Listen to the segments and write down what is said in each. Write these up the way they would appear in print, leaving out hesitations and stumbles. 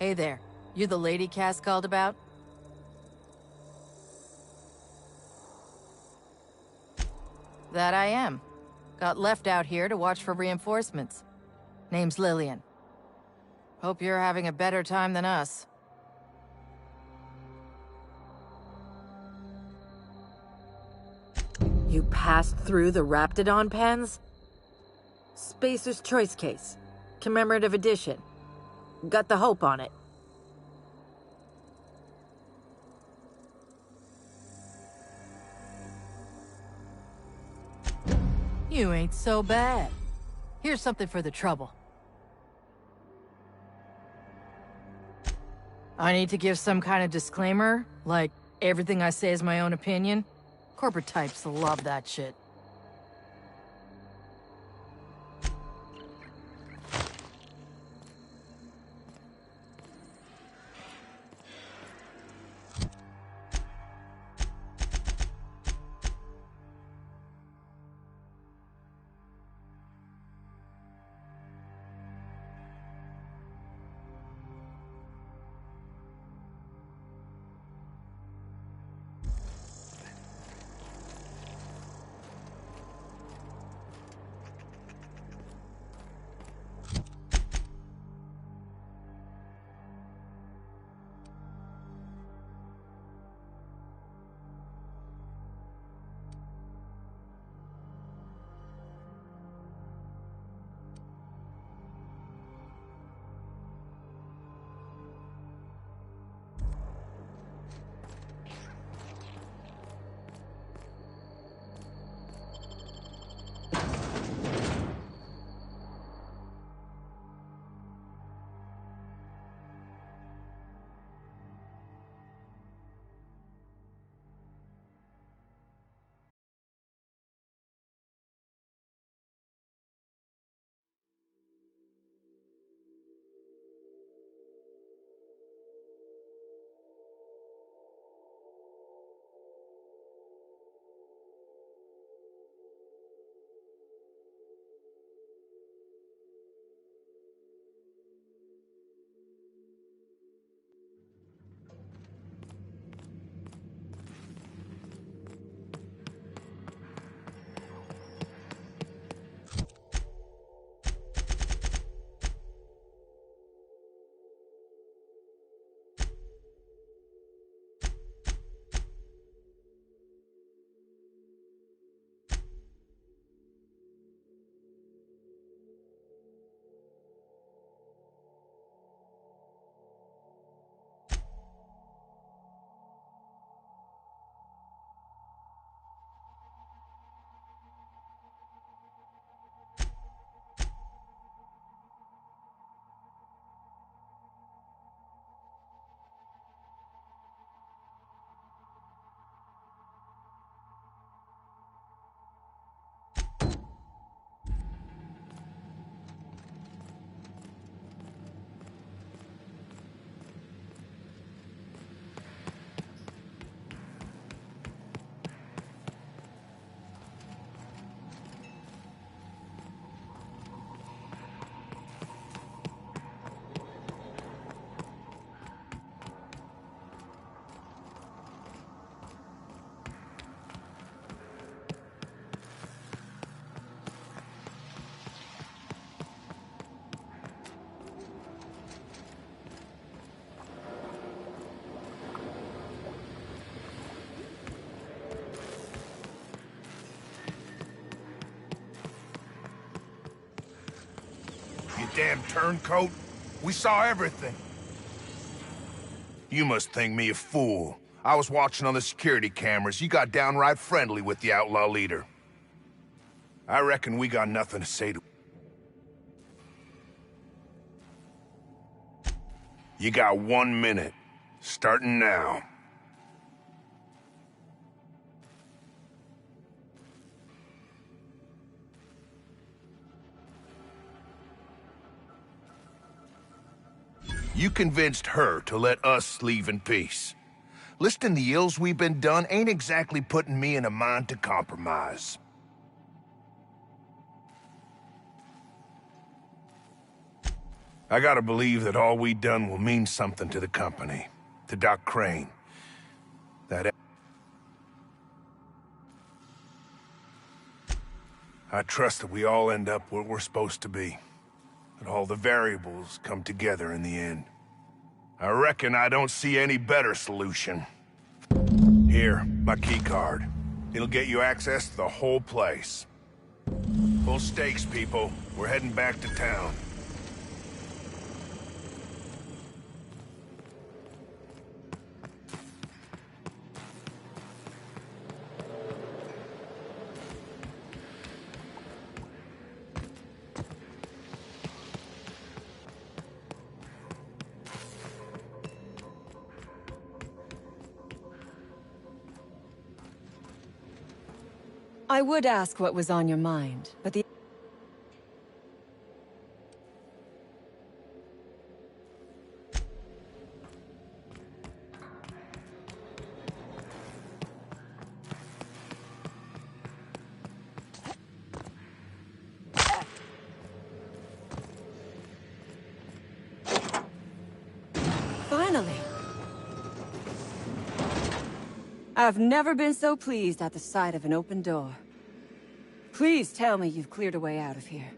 Hey there. You the lady Cass called about? That I am. Got left out here to watch for reinforcements. Name's Lillian. Hope you're having a better time than us. You passed through the Raptidon pens? Spacer's Choice case. Commemorative edition. Got the hope on it. You ain't so bad. Here's something for the trouble. I need to give some kind of disclaimer, like everything I say is my own opinion. Corporate types love that shit. You damn turncoat. We saw everything. You must think me a fool. I was watching on the security cameras. You got downright friendly with the outlaw leader. I reckon we got nothing to say to... You got 1 minute. Starting now. You convinced her to let us leave in peace. Listing the ills we've been done ain't exactly putting me in a mind to compromise. I gotta believe that all we done will mean something to the company. To Doc Crane. I trust that we all end up where we're supposed to be. That all the variables come together in the end. I reckon I don't see any better solution. Here, my key card. It'll get you access to the whole place. Full stakes, people. We're heading back to town. I would ask what was on your mind, but the... Finally! I've never been so pleased at the sight of an open door. Please tell me you've cleared a way out of here.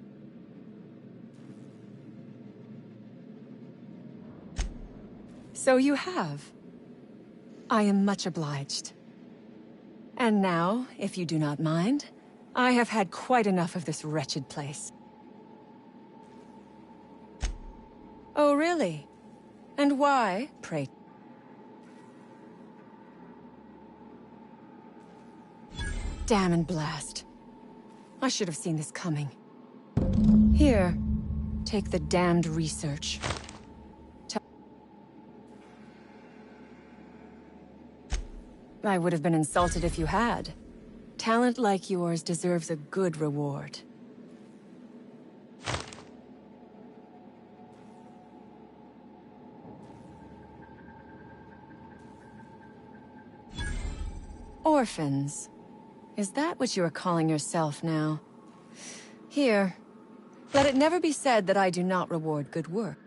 So you have. I am much obliged. And now, if you do not mind, I have had quite enough of this wretched place. Oh, really? And why, pray? Damn and blast. I should have seen this coming. Here, take the damned research. I would have been insulted if you had. Talent like yours deserves a good reward. Orphans. Is that what you are calling yourself now? Here, let it never be said that I do not reward good work.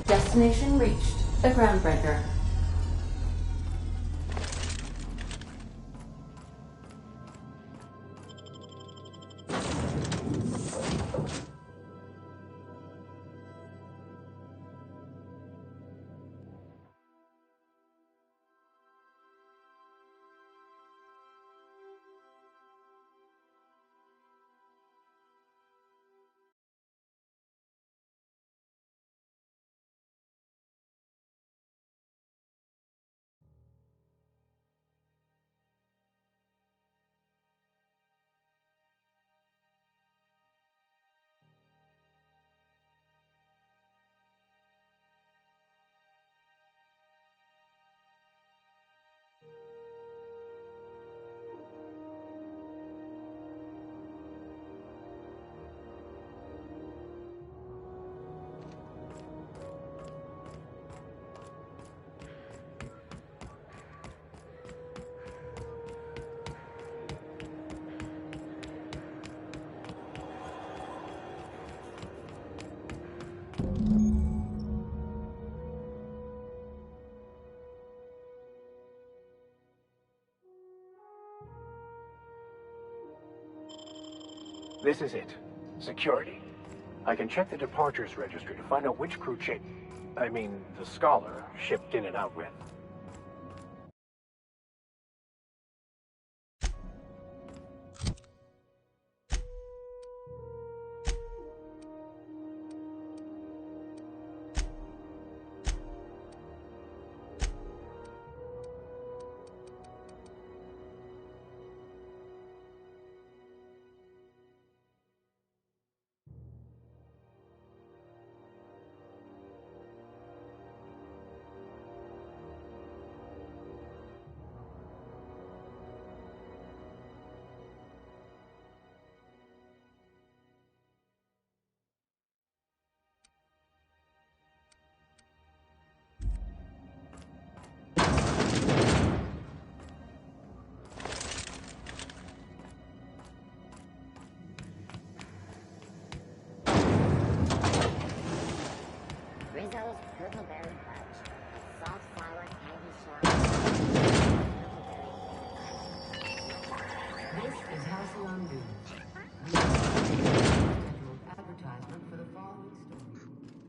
Destination reached. The Groundbreaker. This is it. Security. I can check the departures registry to find out which crew the Scholar shipped in and out with.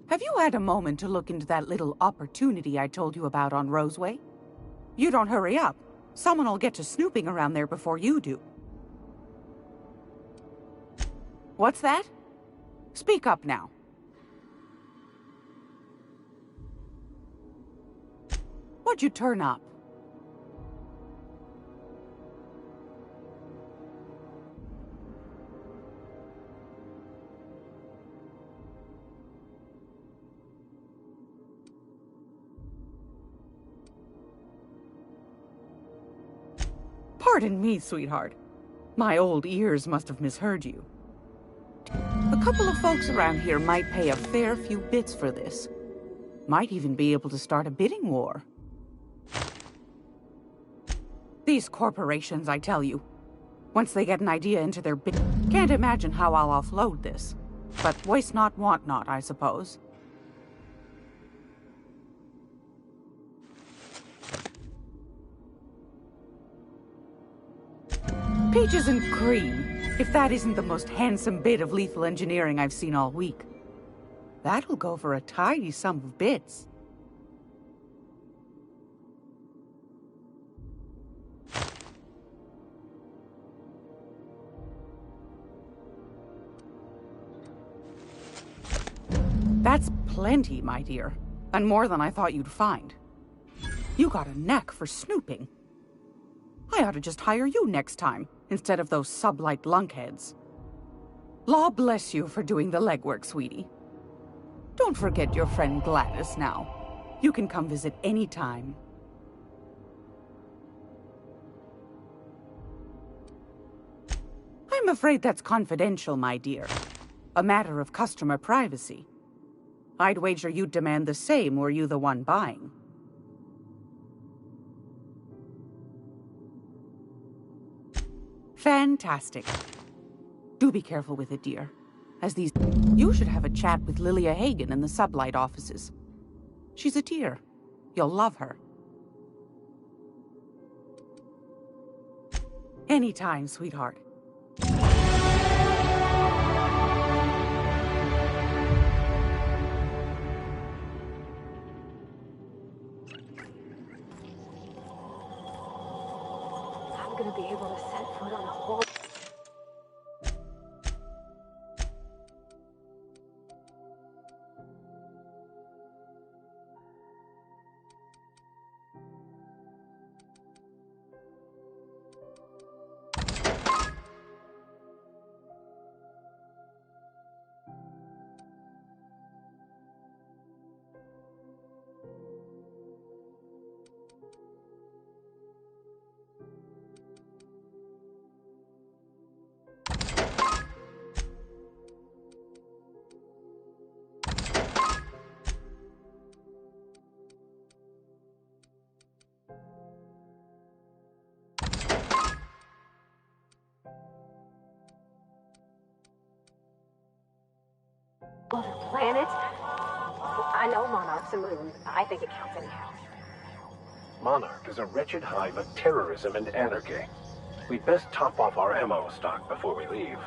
Have you had a moment to look into that little opportunity I told you about on Roseway? You don't hurry up. Someone will get to snooping around there before you do. What's that? Speak up now. What'd you turn up? Pardon me, sweetheart. My old ears must have misheard you. A couple of folks around here might pay a fair few bits for this. Might even be able to start a bidding war. These corporations, I tell you. Once they get an idea into their bid... Can't imagine how I'll offload this. But waste not, want not, I suppose. Peaches and cream, if that isn't the most handsome bit of lethal engineering I've seen all week. That'll go for a tidy sum of bits. That's plenty, my dear, and more than I thought you'd find. You got a knack for snooping. I ought to just hire you next time, instead of those sublight lunkheads. Law bless you for doing the legwork, sweetie. Don't forget your friend Gladys now. You can come visit any time. I'm afraid that's confidential, my dear. A matter of customer privacy. I'd wager you'd demand the same were you the one buying. Fantastic. Do be careful with it, dear. As these... You should have a chat with Lilia Hagen in the sublight offices. She's a dear. You'll love her. Anytime, sweetheart. I'm gonna be able to set foot on a whole... Other planets? I know Monarch's a moon. I think it counts anyhow. Monarch is a wretched hive of terrorism and anarchy. We'd best top off our ammo stock before we leave.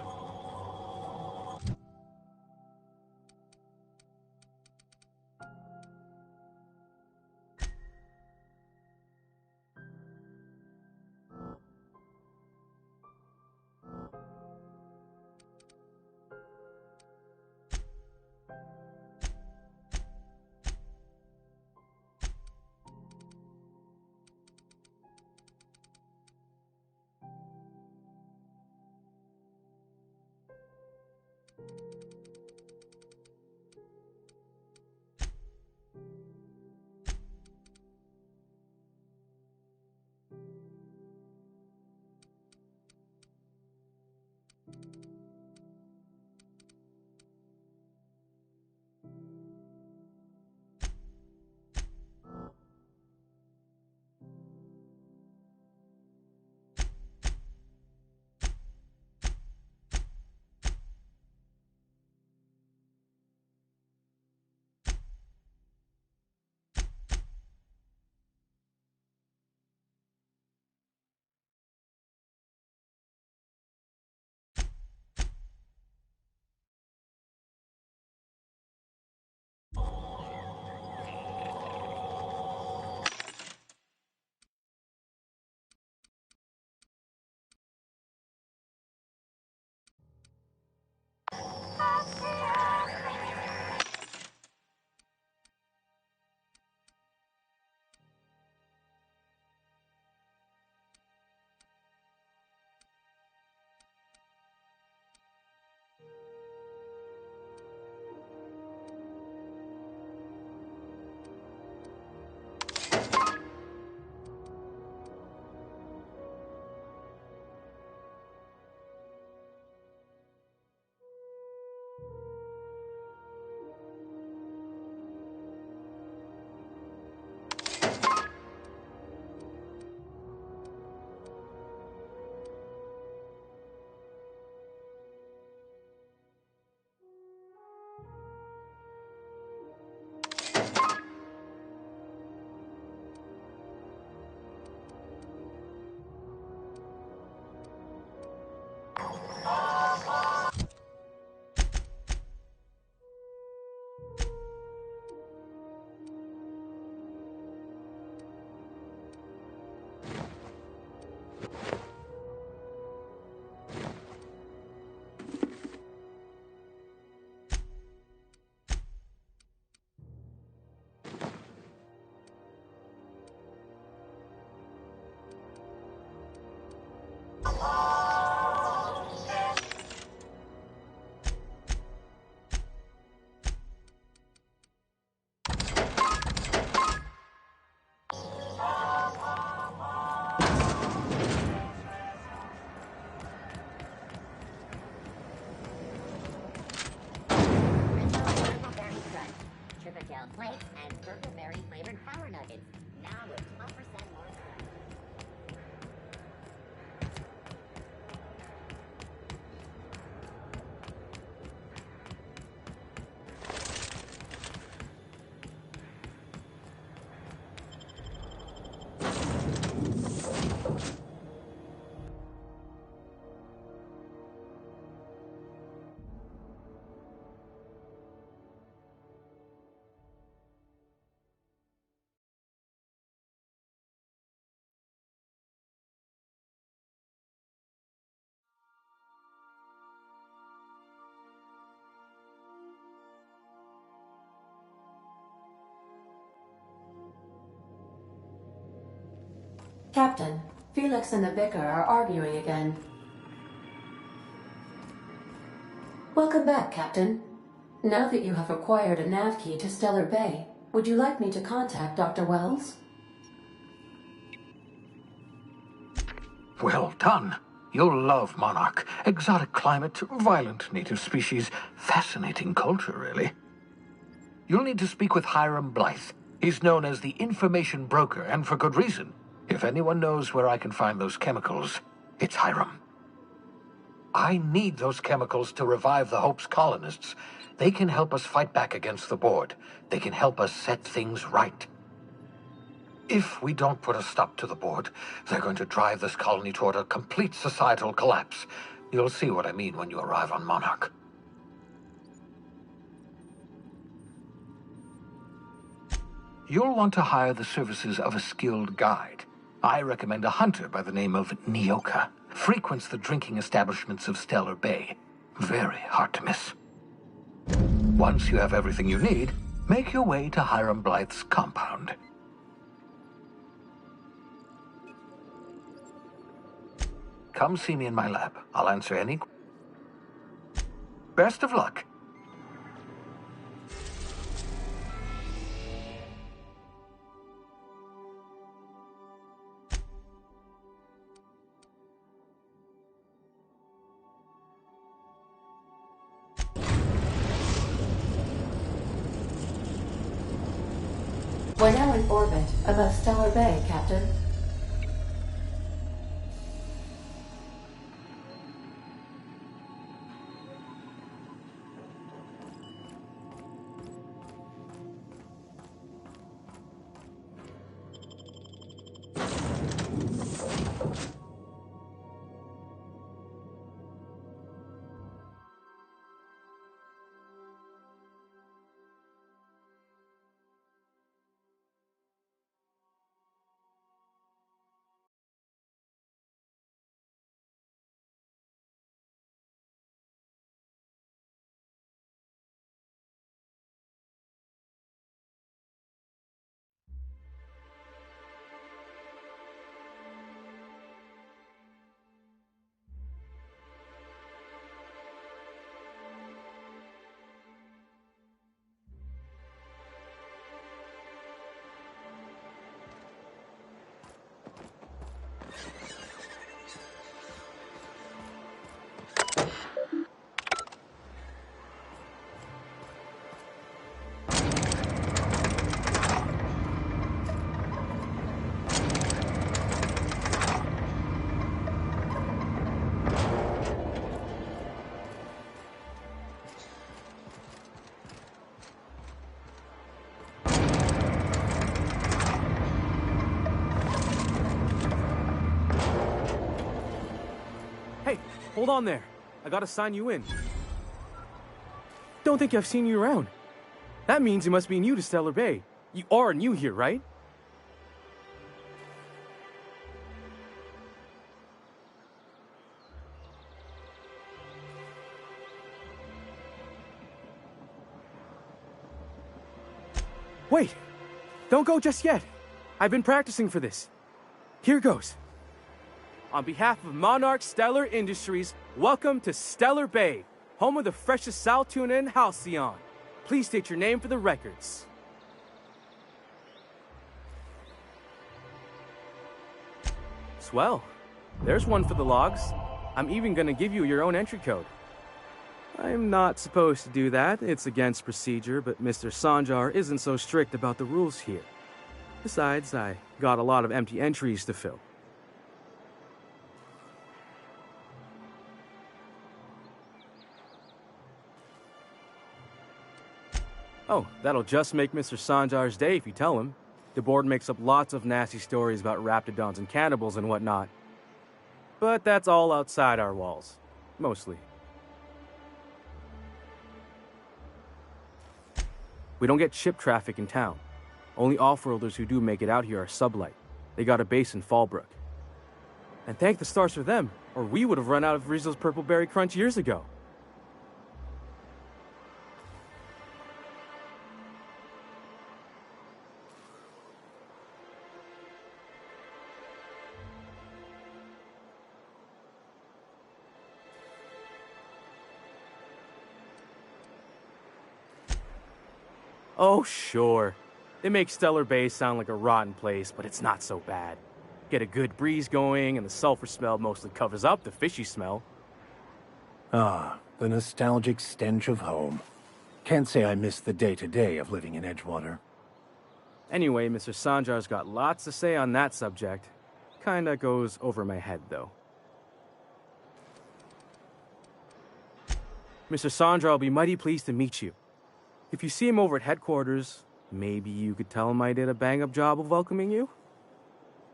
Flakes and Burgerberry flavored Power Nuggets. Now with 12% more. Captain, Felix and the Vicar are arguing again. Welcome back, Captain. Now that you have acquired a nav key to Stellar Bay, would you like me to contact Dr. Wells? Well done. You'll love Monarch. Exotic climate, violent native species, fascinating culture, really. You'll need to speak with Hiram Blythe. He's known as the information broker, and for good reason. If anyone knows where I can find those chemicals, it's Hiram. I need those chemicals to revive the Hope's colonists. They can help us fight back against the Board. They can help us set things right. If we don't put a stop to the Board, they're going to drive this colony toward a complete societal collapse. You'll see what I mean when you arrive on Monarch. You'll want to hire the services of a skilled guide. I recommend a hunter by the name of Nyoka. Frequents the drinking establishments of Stellar Bay. Very hard to miss. Once you have everything you need, make your way to Hiram Blythe's compound. Come see me in my lab. I'll answer any... Best of luck. We're now in orbit above Stellar Bay, Captain. Hey, hold on there. I gotta sign you in. Don't think I've seen you around. That means you must be new to Stellar Bay. You are new here, right? Wait! Don't go just yet. I've been practicing for this. Here goes. On behalf of Monarch Stellar Industries, welcome to Stellar Bay, home of the freshest sal tuna in Halcyon. Please state your name for the records. Swell. There's one for the logs. I'm even gonna give you your own entry code. I'm not supposed to do that. It's against procedure, but Mr. Sanjar isn't so strict about the rules here. Besides, I got a lot of empty entries to fill. Oh, that'll just make Mr. Sanjar's day if you tell him. The board makes up lots of nasty stories about raptidons and cannibals and whatnot. But that's all outside our walls. Mostly. We don't get ship traffic in town. Only off-worlders who do make it out here are sublight. They got a base in Fallbrook. And thank the stars for them, or we would have run out of Rizzo's Purple Berry Crunch years ago. Oh, sure. They make Stellar Bay sound like a rotten place, but it's not so bad. Get a good breeze going, and the sulfur smell mostly covers up the fishy smell. Ah, the nostalgic stench of home. Can't say I miss the day-to-day of living in Edgewater. Anyway, Mr. Sanjar's got lots to say on that subject. Kinda goes over my head, though. Mr. Sanjar will be mighty pleased to meet you. If you see him over at headquarters, maybe you could tell him I did a bang-up job of welcoming you?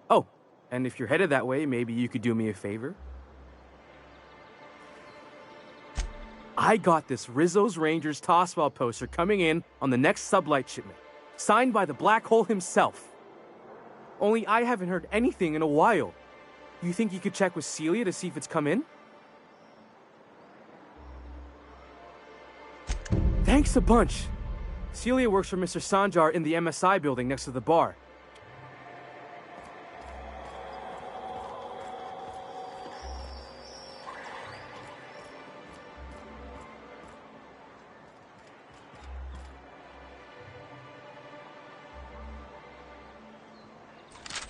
Oh, and if you're headed that way, maybe you could do me a favor? I got this Rizzo's Rangers tossball poster coming in on the next sublight shipment, signed by the Black Hole himself. Only I haven't heard anything in a while. You think you could check with Celia to see if it's come in? Thanks a bunch. Celia works for Mr. Sanjar in the MSI building next to the bar.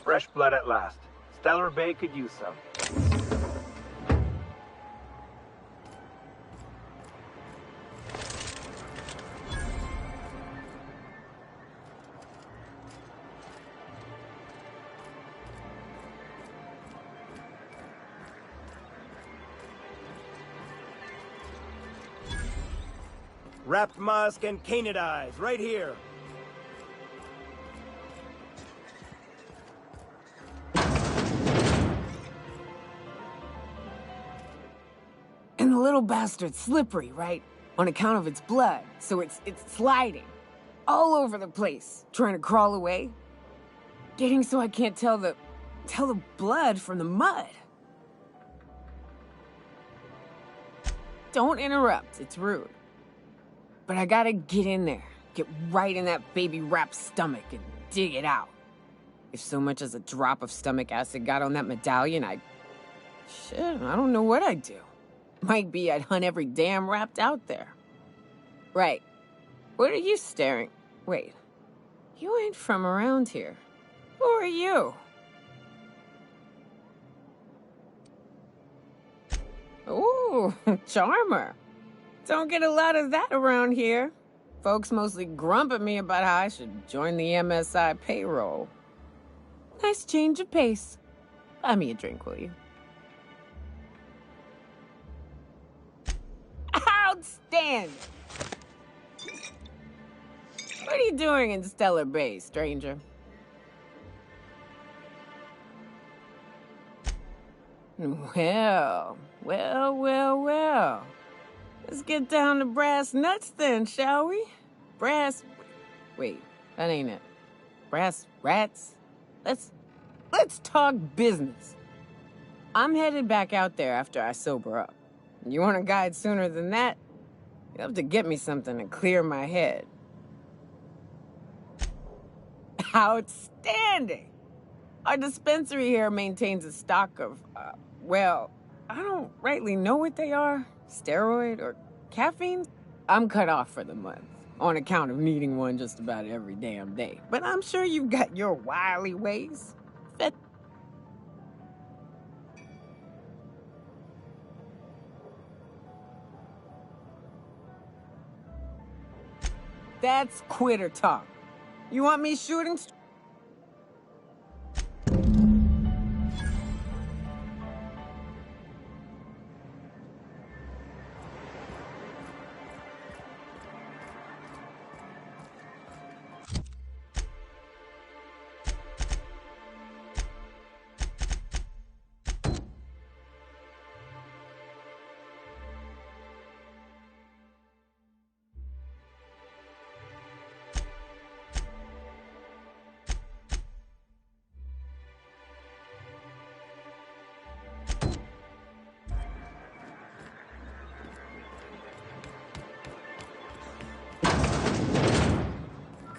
Fresh blood at last. Stellar Bay could use some. Wrapped musk and canid eyes, right here. And the little bastard's slippery, right? On account of its blood, so it's sliding. All over the place, trying to crawl away. Getting so I can't tell the blood from the mud. Don't interrupt, it's rude. But I gotta get in there, get right in that baby rap's stomach and dig it out. If so much as a drop of stomach acid got on that medallion, shit, I don't know what I'd do. Might be I'd hunt every damn Rapt out there. Right. What are you staring? Wait. You ain't from around here. Who are you? Ooh, charmer. Don't get a lot of that around here. Folks mostly grump at me about how I should join the MSI payroll. Nice change of pace. Buy me a drink, will you? Outstanding! What are you doing in Stellar Bay, stranger? Well. Let's get down to brass nuts then, shall we? Wait, that ain't it. Brass rats? Let's talk business. I'm headed back out there after I sober up. You want a guide sooner than that? You'll have to get me something to clear my head. Outstanding! Our dispensary here maintains a stock of, well, I don't rightly know what they are. Steroid or caffeine? I'm cut off for the month, on account of needing one just about every damn day. But I'm sure you've got your wily ways. That's quitter talk. You want me shooting?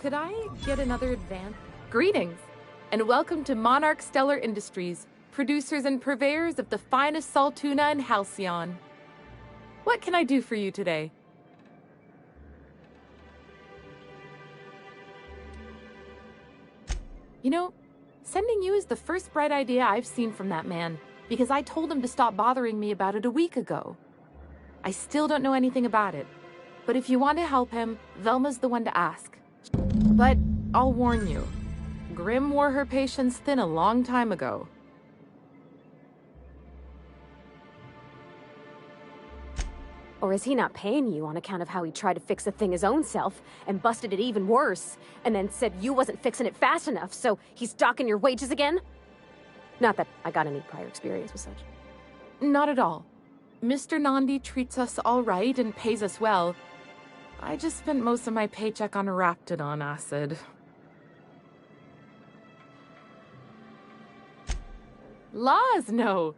Could I get another advance? Greetings, and welcome to Monarch Stellar Industries, producers and purveyors of the finest salt tuna in Halcyon. What can I do for you today? You know, sending you is the first bright idea I've seen from that man, because I told him to stop bothering me about it a week ago. I still don't know anything about it, but if you want to help him, Velma's the one to ask. But I'll warn you, Grimm wore her patience thin a long time ago. Or is he not paying you on account of how he tried to fix the thing his own self and busted it even worse, and then said you wasn't fixing it fast enough, so he's docking your wages again? Not that I got any prior experience with such. Not at all. Mr. Nandi treats us all right and pays us well. I just spent most of my paycheck on Raptidon acid. Laws, no.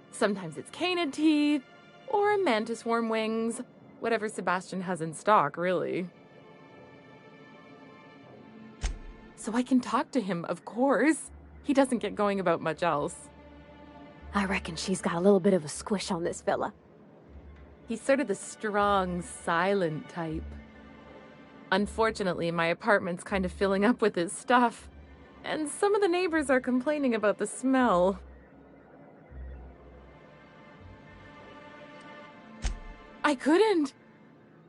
Sometimes it's canid teeth, or mantis worm wings. Whatever Sebastian has in stock, really. So I can talk to him, of course. He doesn't get going about much else. I reckon she's got a little bit of a squish on this fella. He's sort of the strong, silent type. Unfortunately, my apartment's kind of filling up with his stuff, and some of the neighbors are complaining about the smell. I couldn't.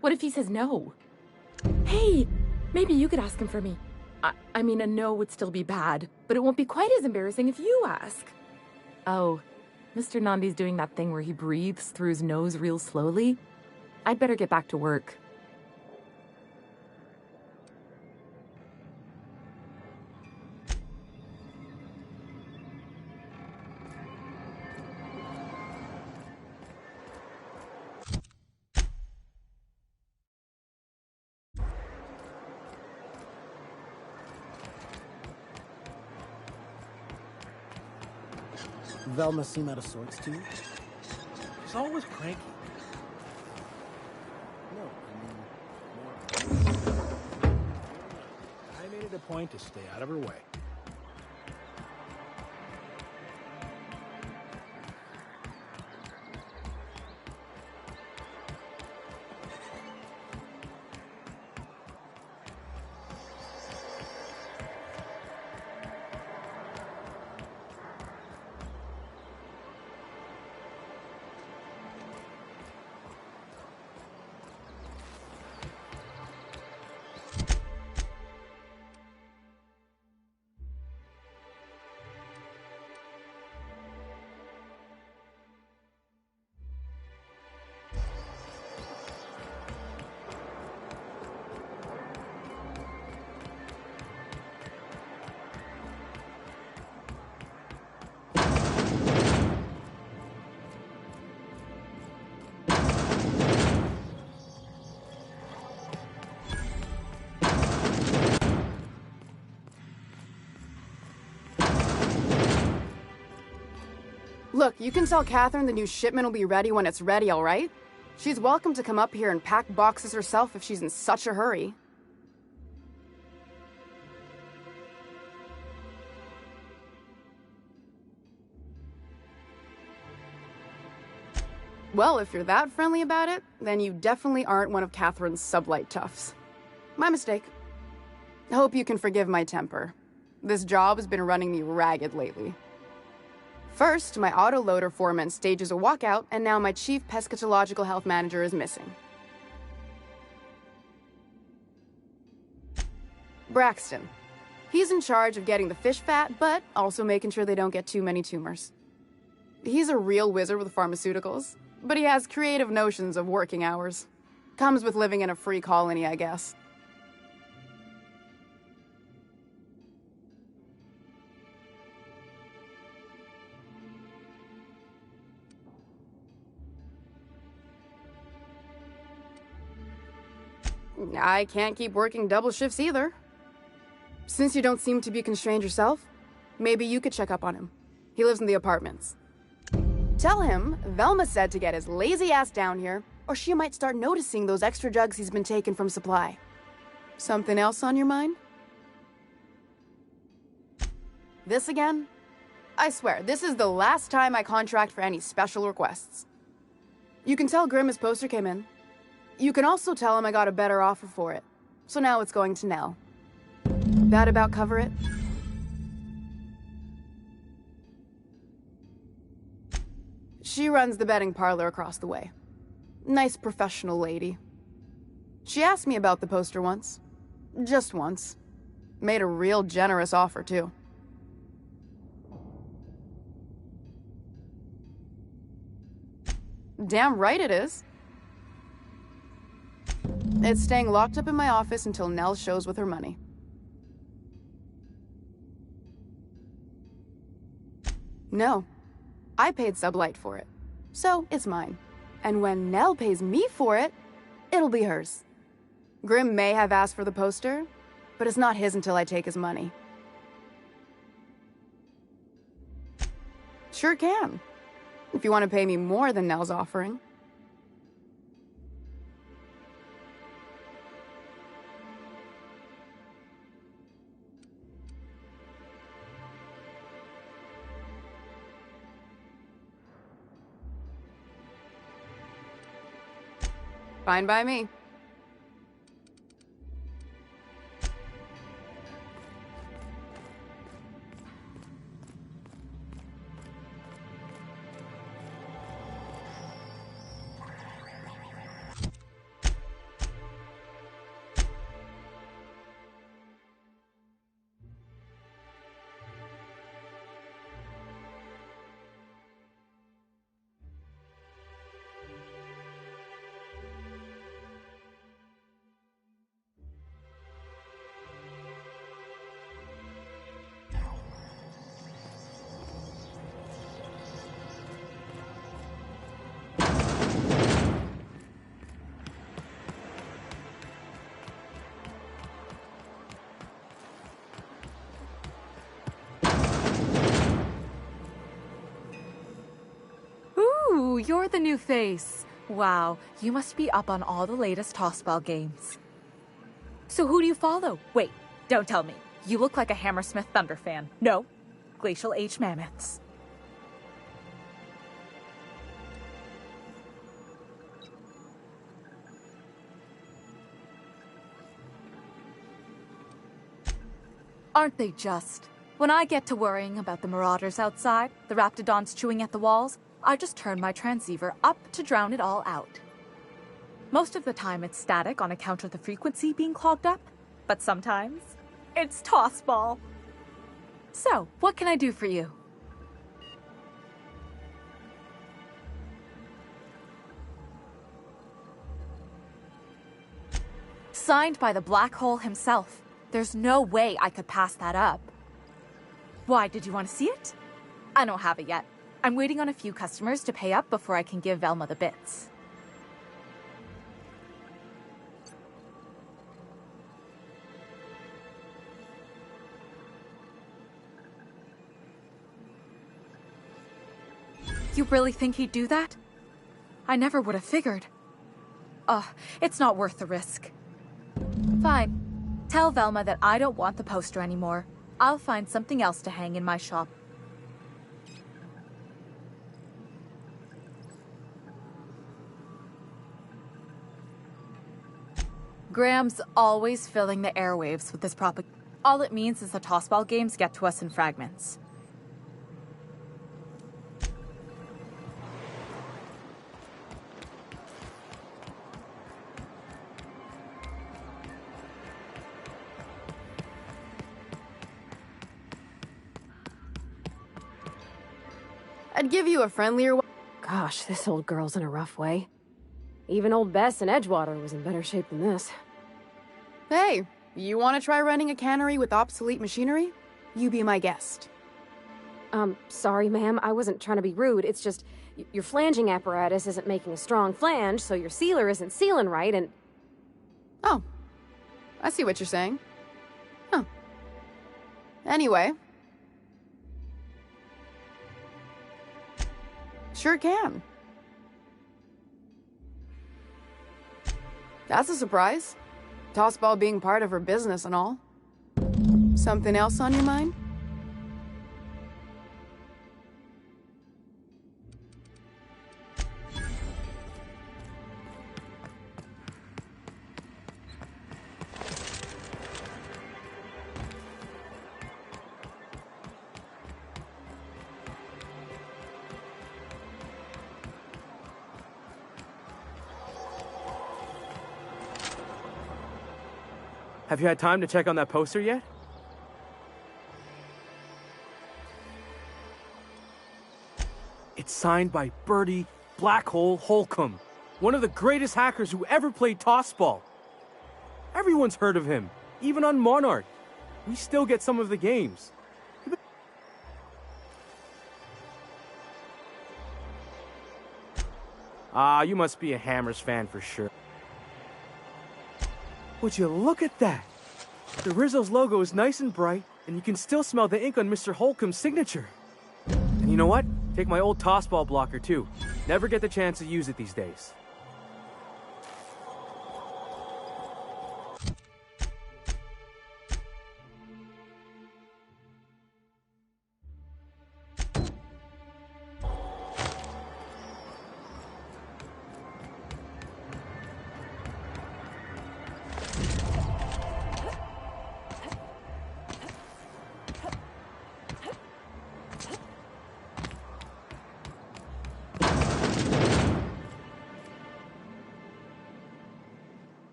What if he says no? Hey, maybe you could ask him for me. I mean, a no would still be bad, but it won't be quite as embarrassing if you ask. Oh, Mr. Nandi's doing that thing where he breathes through his nose real slowly. I'd better get back to work. Velma seem out of sorts to you? She's always cranky. No, I mean, more. I made it a point to stay out of her way. Look, you can tell Catherine the new shipment will be ready when it's ready, all right? She's welcome to come up here and pack boxes herself if she's in such a hurry. Well, if you're that friendly about it, then you definitely aren't one of Catherine's sublight toughs. My mistake. Hope you can forgive my temper. This job has been running me ragged lately. First, my autoloader foreman stages a walkout, and now my chief pescatological health manager is missing. Braxton. He's in charge of getting the fish fat, but also making sure they don't get too many tumors. He's a real wizard with pharmaceuticals, but he has creative notions of working hours. Comes with living in a free colony, I guess. I can't keep working double shifts either. Since you don't seem to be constrained yourself, maybe you could check up on him. He lives in the apartments. Tell him Velma said to get his lazy ass down here, or she might start noticing those extra jugs he's been taking from supply. Something else on your mind? This again? I swear, this is the last time I contract for any special requests. You can tell Grimm his poster came in. You can also tell him I got a better offer for it. So now it's going to Nell. That about cover it? She runs the betting parlor across the way. Nice professional lady. She asked me about the poster once. Just once. Made a real generous offer, too. Damn right it is. It's staying locked up in my office until Nell shows with her money. No. I paid Sublight for it. So, it's mine. And when Nell pays me for it, it'll be hers. Grim may have asked for the poster, but it's not his until I take his money. Sure can. If you want to pay me more than Nell's offering. Fine by me. You're the new face. Wow, you must be up on all the latest tossball games. So who do you follow? Wait, don't tell me. You look like a Hammersmith Thunder fan. No, Glacial Age Mammoths. Aren't they just? When I get to worrying about the marauders outside, the raptidons chewing at the walls, I just turn my transceiver up to drown it all out. Most of the time it's static on account of the frequency being clogged up, but sometimes it's tossball. So, what can I do for you? Signed by the Black Hole himself. There's no way I could pass that up. Why, did you want to see it? I don't have it yet. I'm waiting on a few customers to pay up before I can give Velma the bits. You really think he'd do that? I never would have figured. It's not worth the risk. Fine. Tell Velma that I don't want the poster anymore. I'll find something else to hang in my shop. Graham's always filling the airwaves with this propaganda. All it means is the tossball games get to us in fragments. I'd give you a friendlier one. Gosh, this old girl's in a rough way. Even old Bess in Edgewater was in better shape than this. Hey, you want to try running a cannery with obsolete machinery? You be my guest. Sorry, ma'am. I wasn't trying to be rude. It's just, your flanging apparatus isn't making a strong flange, so your sealer isn't sealing right, and... Oh. I see what you're saying. Huh. Anyway. Sure can. That's a surprise. Tossball being part of her business and all. Something else on your mind? Have you had time to check on that poster yet? It's signed by Bertie Black Hole Holcomb, one of the greatest hackers who ever played tossball. Everyone's heard of him, even on Monarch. We still get some of the games. Ah, you must be a Hammers fan for sure. Would you look at that? The Rizzo's logo is nice and bright, and you can still smell the ink on Mr. Holcomb's signature. And you know what? Take my old tossball blocker too. Never get the chance to use it these days.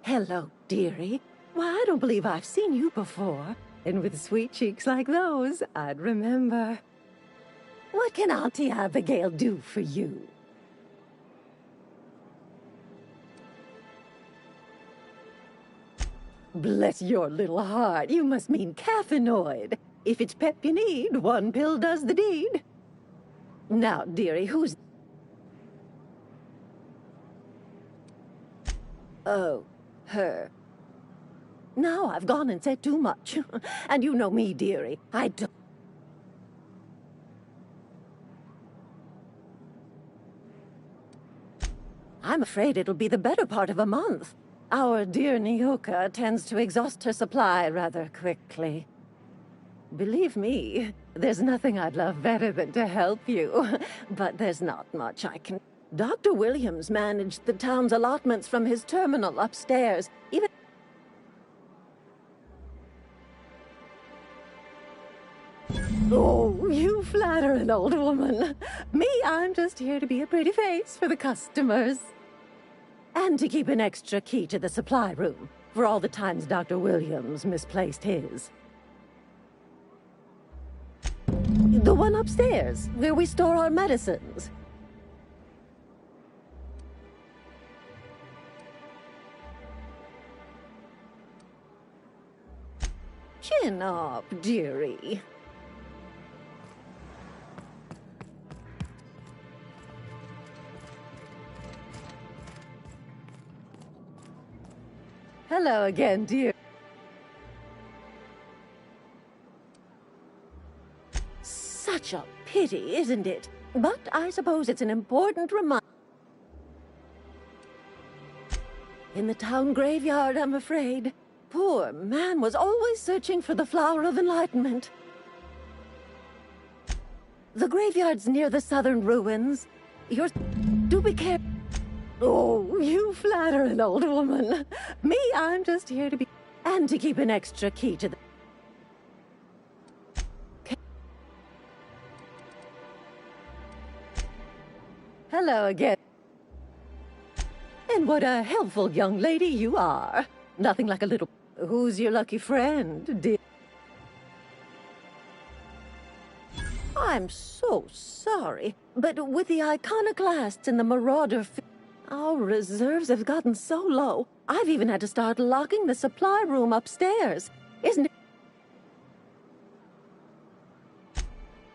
Hello, dearie. Why, I don't believe I've seen you before. And with sweet cheeks like those, I'd remember. What can Auntie Abigail do for you? Bless your little heart, you must mean caffeinoid. If it's pep you need, one pill does the deed. Now, dearie, who's... Oh, her. Now I've gone and said too much. And you know me, dearie. I don't... I'm afraid it'll be the better part of a month. Our dear Nyoka tends to exhaust her supply rather quickly. Believe me, there's nothing I'd love better than to help you. But there's not much I can... Dr. Williams managed the town's allotments from his terminal upstairs. Even... Oh, you flatter an old woman. Me, I'm just here to be a pretty face for the customers. And to keep an extra key to the supply room, for all the times Dr. Williams misplaced his. The one upstairs, where we store our medicines. Chin up, dearie. Hello again, dear. Such a pity, isn't it? But I suppose it's an important reminder. In the town graveyard, I'm afraid. Poor man was always searching for the flower of enlightenment. The graveyard's near the southern ruins. Do be careful. Oh, you flatter an old woman. Me, I'm just here to be... And to keep an extra key to the... Hello again. And what a helpful young lady you are. Nothing like a little... Who's your lucky friend, dear? I'm so sorry, but with the iconoclasts and the marauder... Our reserves have gotten so low, I've even had to start locking the supply room upstairs. Isn't it?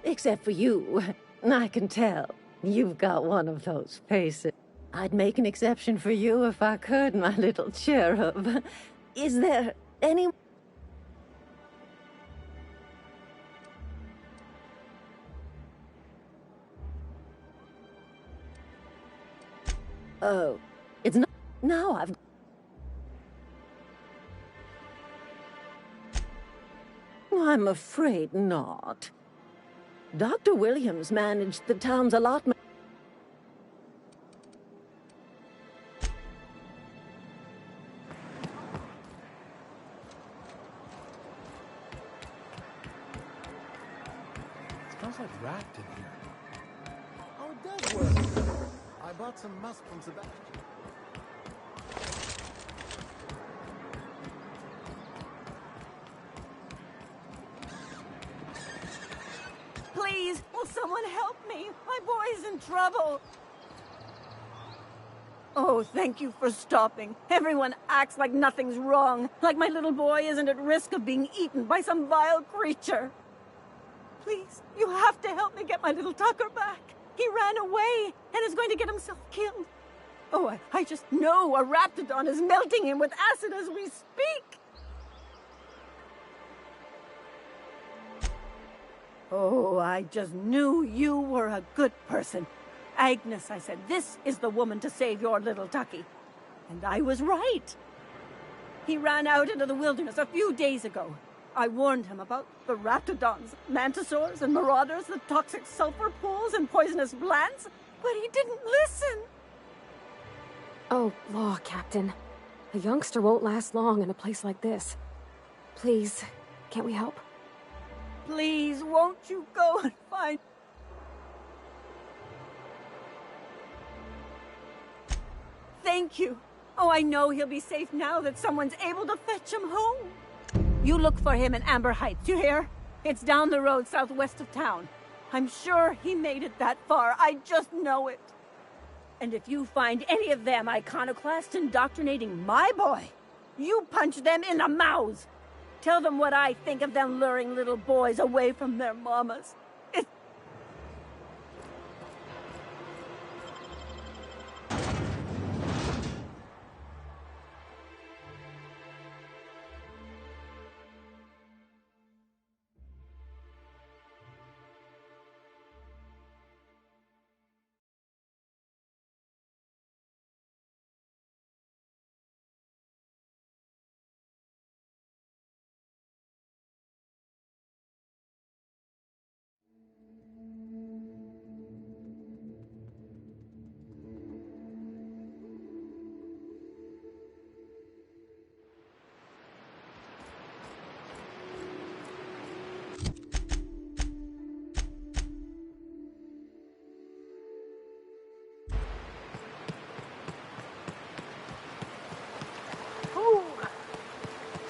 Except for you. I can tell. You've got one of those faces. I'd make an exception for you if I could, my little cherub. Is there any... Oh, it's not... Now I've... I'm afraid not. Dr. Williams managed the town's allotment... Smells like wrapped in here. Oh, it does work. I bought some musk from Sebastian. please, will someone help me? My boy's in trouble. Oh, thank you for stopping. Everyone acts like nothing's wrong, like my little boy isn't at risk of being eaten by some vile creature. Please, you have to help me get my little Tucker back. He ran away and is going to get himself killed. Oh, I just know a raptidon is melting him with acid as we speak. Oh, I just knew you were a good person. Agnes, I said, this is the woman to save your little Tucky. And I was right. He ran out into the wilderness a few days ago. I warned him about the raptidons, mantisaurs, and marauders, the toxic sulfur pools, and poisonous plants, but he didn't listen. Oh, law, Captain. A youngster won't last long in a place like this. Please, can't we help? Please, won't you go and find... Thank you. Oh, I know he'll be safe now that someone's able to fetch him home. You look for him in Amber Heights, you hear? It's down the road southwest of town. I'm sure he made it that far. I just know it. And if you find any of them iconoclasts indoctrinating my boy, you punch them in the mouths. Tell them what I think of them luring little boys away from their mamas.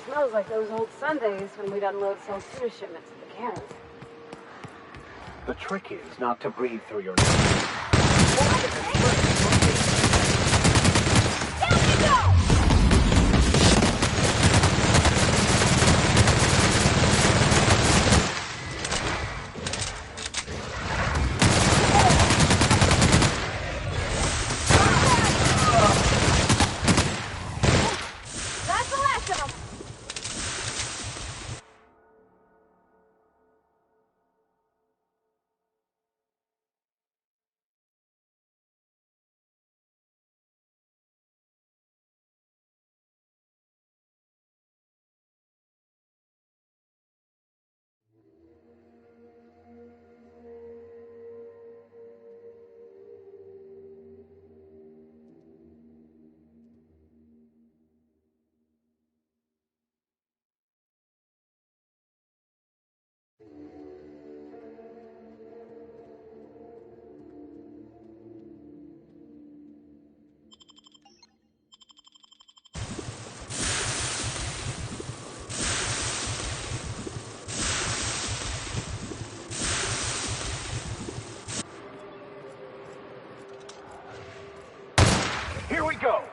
Smells like those old Sundays when we'd unload Saltuna shipments of the cans. The trick is not to breathe through your nose. Here we go!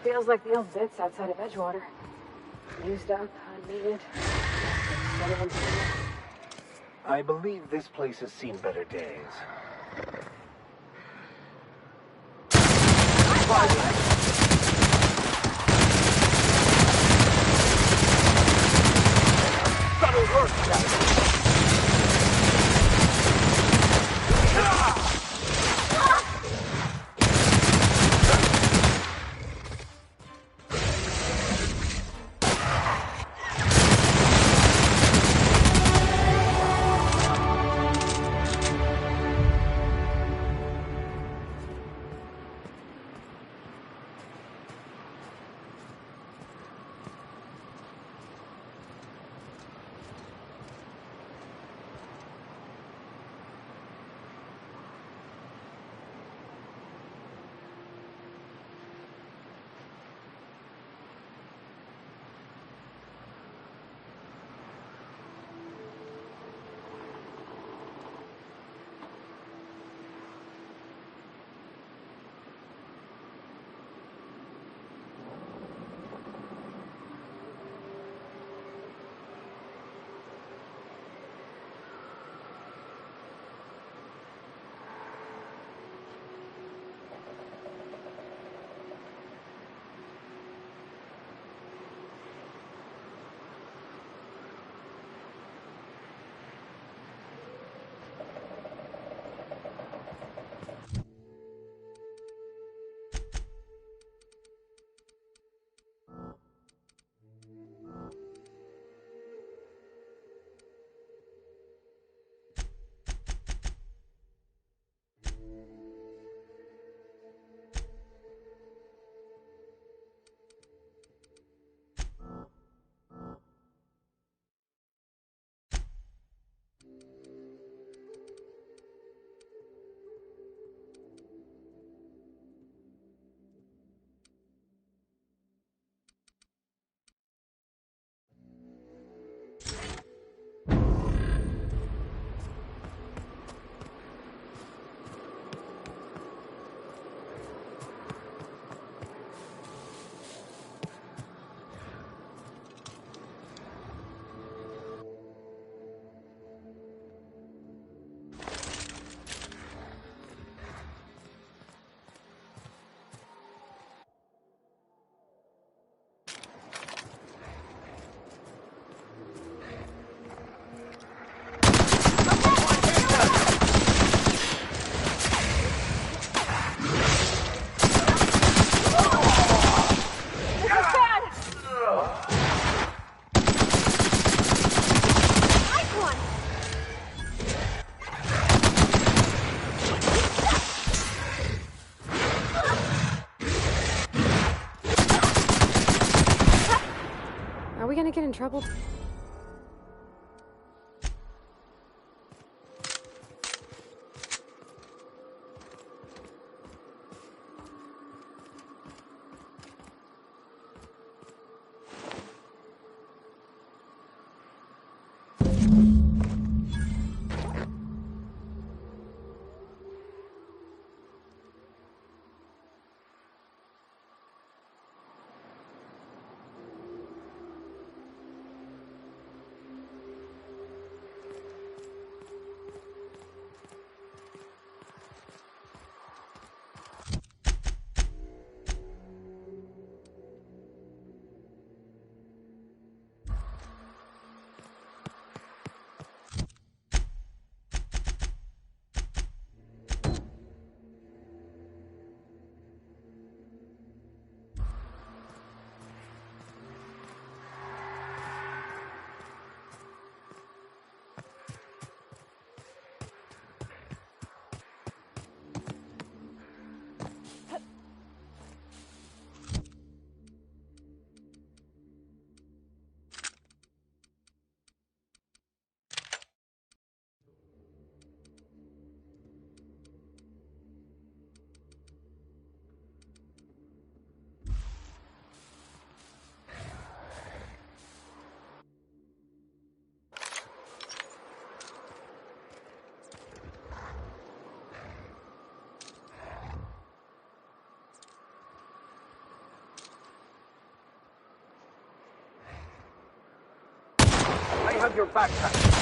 Feels like the old bits outside of Edgewater. Used up, unneeded. I believe this place has seen better days. That'll hurt, Captain. Get in trouble. have your backpack.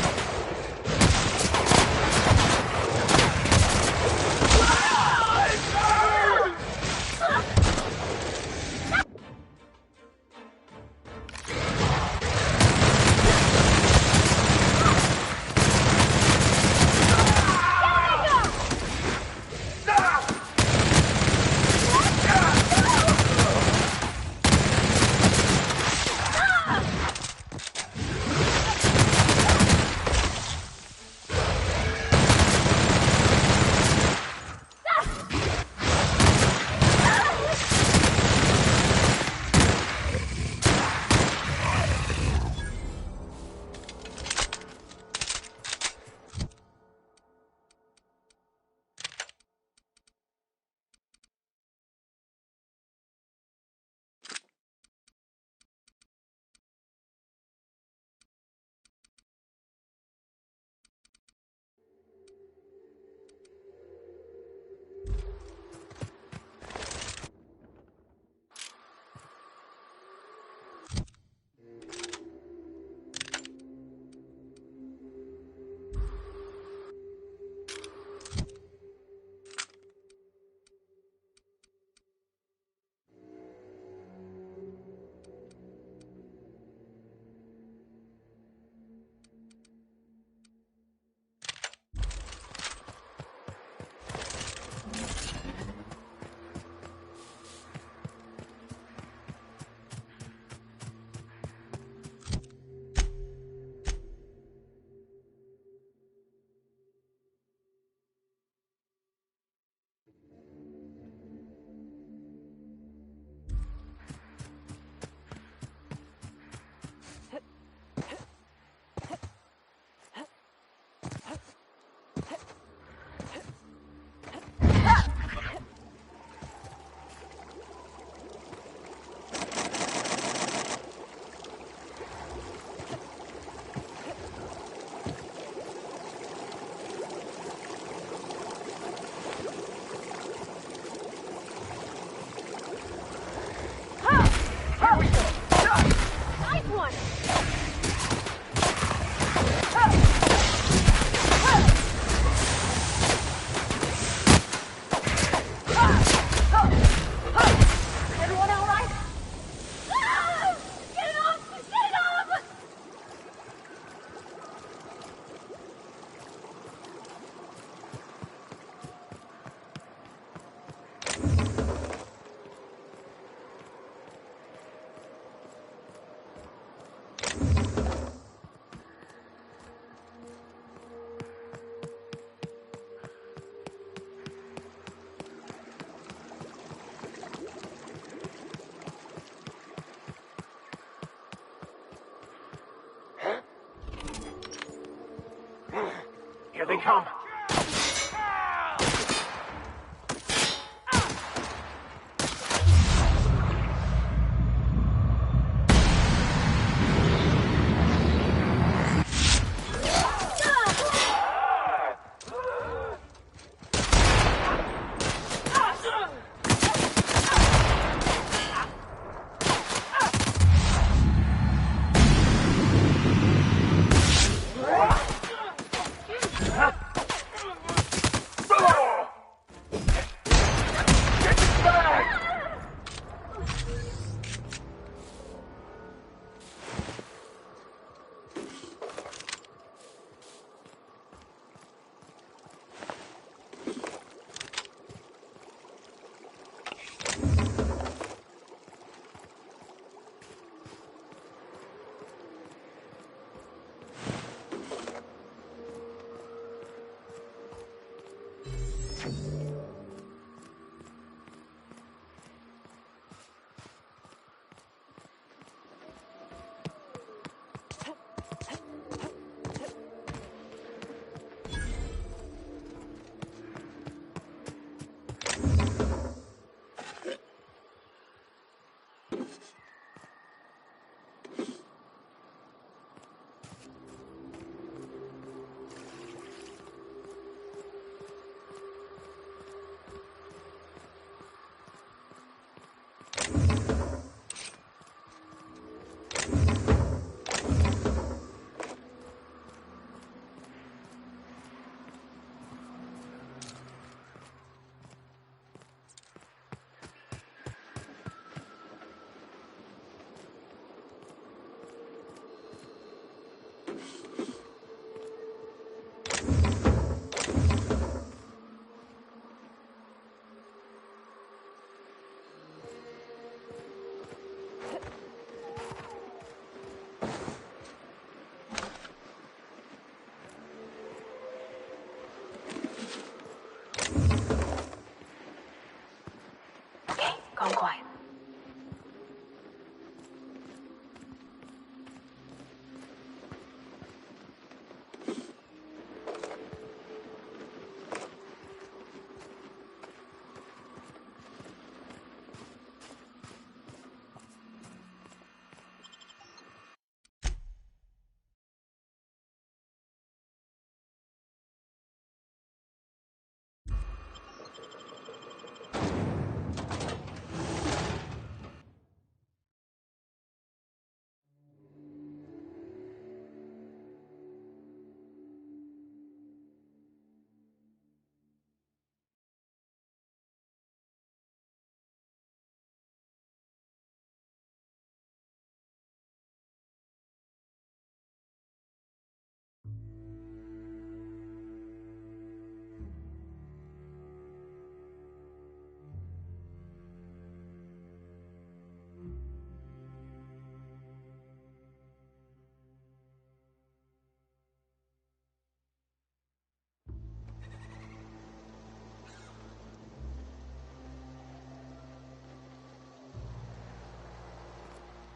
Here they come.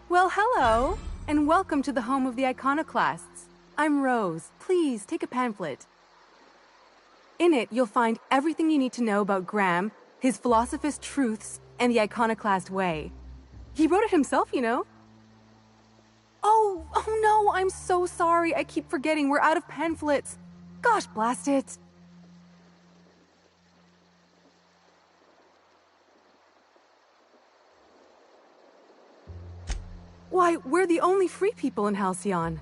Well, hello, and welcome to the home of the iconoclasts. I'm Rose. Please, take a pamphlet. In it, you'll find everything you need to know about Graham, his philosophist truths, and the iconoclast way. He wrote it himself, you know. Oh no, I'm so sorry. I keep forgetting we're out of pamphlets. Gosh, blast it. Why, we're the only free people in Halcyon.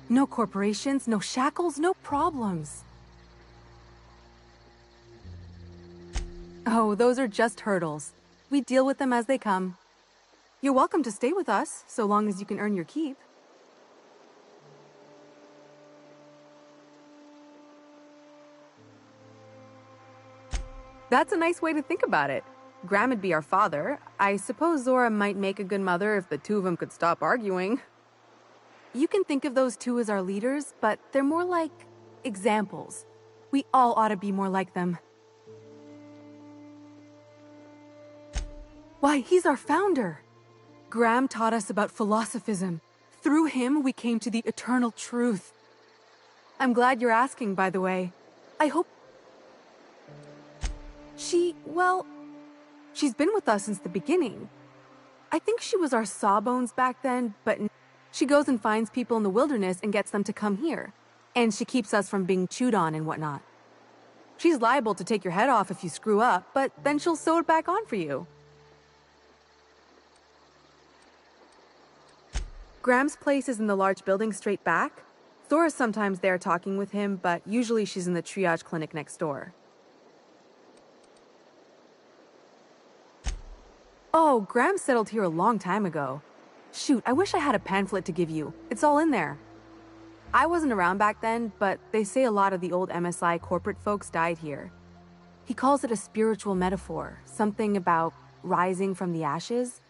No corporations, no shackles, no problems. Oh, those are just hurdles. We deal with them as they come. You're welcome to stay with us, so long as you can earn your keep. That's a nice way to think about it. Graham would be our father. I suppose Zora might make a good mother if the two of them could stop arguing. You can think of those two as our leaders, but they're more like examples. We all ought to be more like them. Why, he's our founder. Graham taught us about philosophism. Through him, we came to the eternal truth. I'm glad you're asking, by the way. I hope... she's been with us since the beginning. I think she was our sawbones back then, but she goes and finds people in the wilderness and gets them to come here. And she keeps us from being chewed on and whatnot. She's liable to take your head off if you screw up, but then she'll sew it back on for you. Graham's place is in the large building straight back. Zora's sometimes there talking with him, but usually she's in the triage clinic next door. Oh, Graham settled here a long time ago. Shoot, I wish I had a pamphlet to give you. It's all in there. I wasn't around back then, but they say a lot of the old MSI corporate folks died here. He calls it a spiritual metaphor, something about rising from the ashes.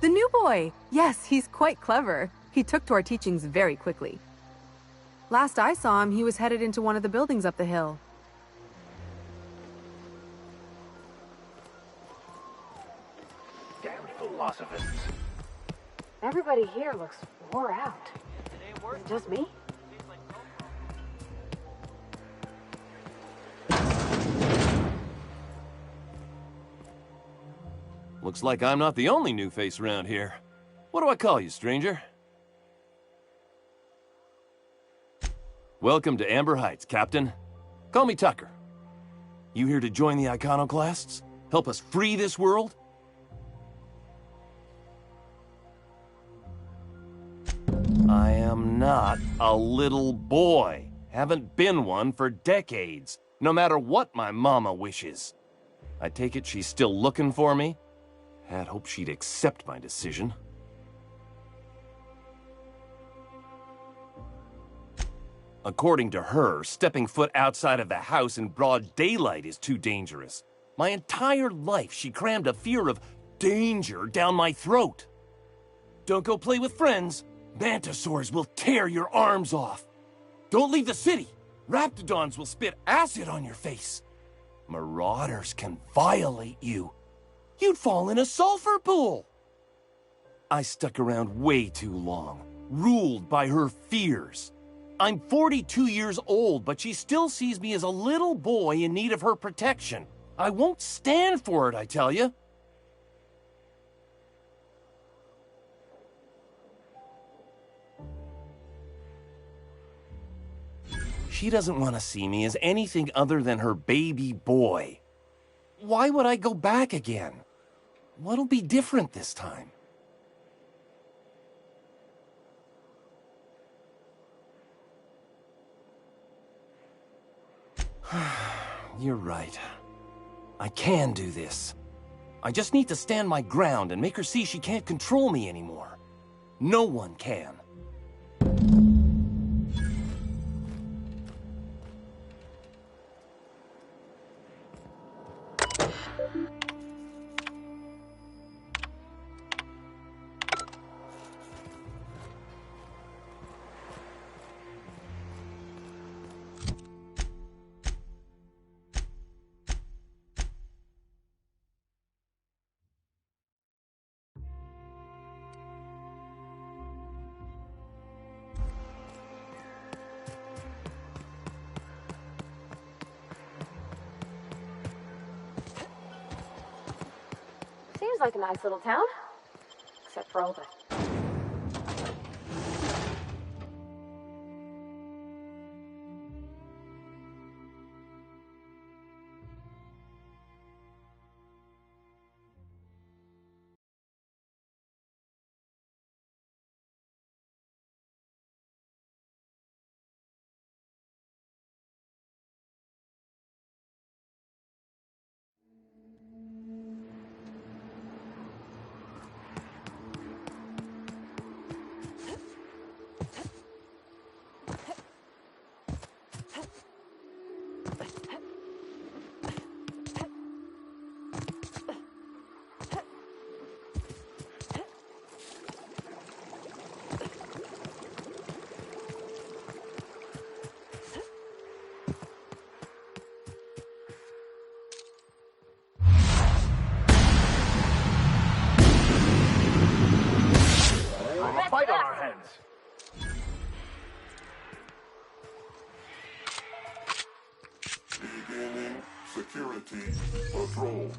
The new boy! Yes, he's quite clever. He took to our teachings very quickly. Last I saw him, he was headed into one of the buildings up the hill. Damn philosophists. Everybody here looks wore out. Is it just me? Looks like I'm not the only new face around here. What do I call you, stranger? Welcome to Amber Heights, Captain. Call me Tucker. You here to join the iconoclasts? Help us free this world? I am not a little boy. Haven't been one for decades, no matter what my mama wishes. I take it she's still looking for me? Had hoped she'd accept my decision. According to her, stepping foot outside of the house in broad daylight is too dangerous. My entire life, she crammed a fear of danger down my throat. Don't go play with friends. Mantisaurs will tear your arms off. Don't leave the city. Raptidons will spit acid on your face. Marauders can violate you. You'd fall in a sulfur pool. I stuck around way too long, ruled by her fears. I'm 42 years old, but she still sees me as a little boy in need of her protection. I won't stand for it, I tell you. She doesn't want to see me as anything other than her baby boy. Why would I go back again? What'll be different this time? You're right. I can do this. I just need to stand my ground and make her see she can't control me anymore. No one can. like a nice little town. Except for all the... Fight on our hands. Beginning security patrol.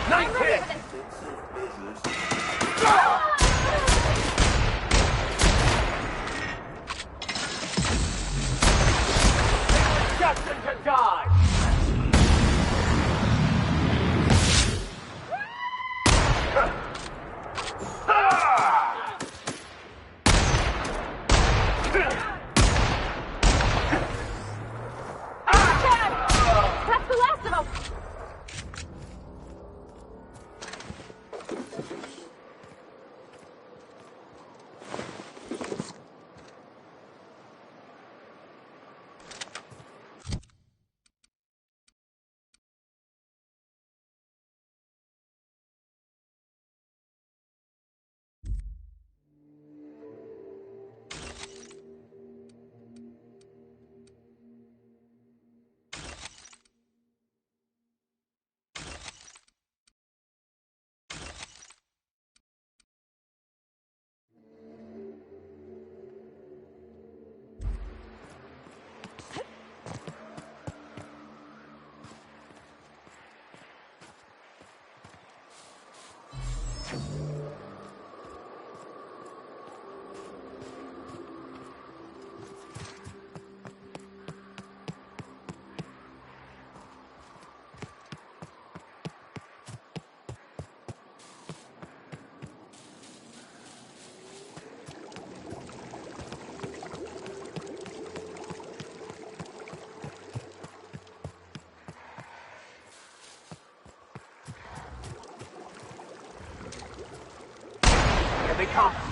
Nice hit! Justin to dodge! That's the last of them! Here they come.